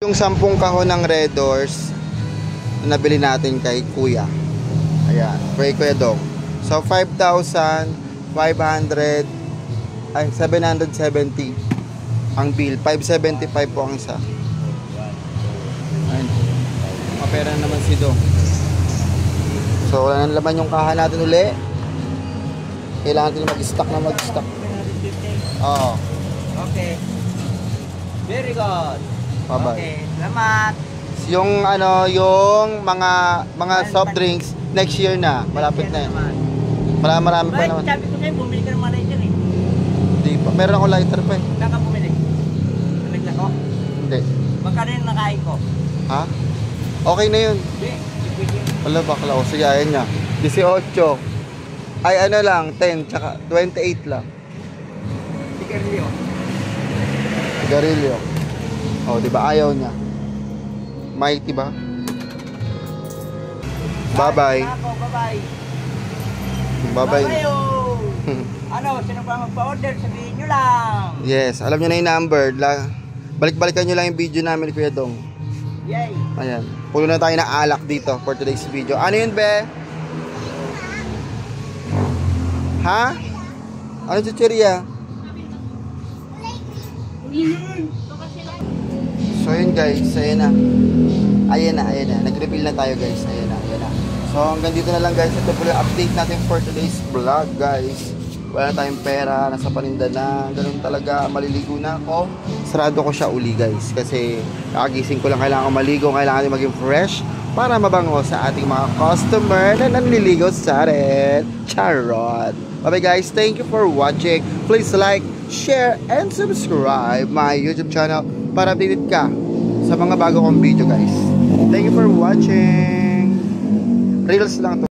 Yung 10 kahon ng Red Doors na nabili natin kay Kuya. Ayan, kay Kuya Dong. So 5,500 ay 770 ang bill. 575 po ang isa. Ayun. Mapera naman si Dong. So wala nang laman yung kaha natin uli. Kailangan natin mag-stock. Oo. Okay. Very good. Bye-bye. Okay, salamat. Yung yung mga soft drinks next year na, malapit na. Marami pa naman. Sabi ko sa'yo, bumili ka ng manager eh. Hindi pa. Meron ako lighter pa eh. Saan ka bumili? Nagla ko? Hindi. Magkano yung nakain ko? Ha? Okay na yun. Hindi. Wala bakla ko. Sige, ayan niya. 18. Ay ano lang, 10. Tsaka 28 lang. Sigarilyo. Sigarilyo. Oh, di ba ayaw niya? Mighty ba? Bye-bye. Bye-bye. Bye-bye. Ano, sino pa magpa-order? Sabihin nyo lang. Yes, alam nyo na yung number. Balik-balikan nyo lang yung video namin ni Kuya Dong. Yay. Ayan. Puno na tayo ng alak dito for today's video. Ano yun, be? Ha? Ano chucheria? So yun guys, ayan na. Nag-reveal na tayo guys. Ayan na. So hanggang dito na lang guys. Ito po yung update natin for today's vlog guys. Wala na tayong pera, nasa paninda na. Ganun talaga, maliligo na ako. Sarado ko siya uli guys. Kasi kakagising ko lang, kailangan ko maligo. Kailangan din maging fresh para mabango sa ating mga customer na nanliligo sa atin. Charot! Bye guys, thank you for watching. Please like, share, and subscribe my YouTube channel para updated ka sa mga bago kong video guys. Thank you for watching. Reels lang to.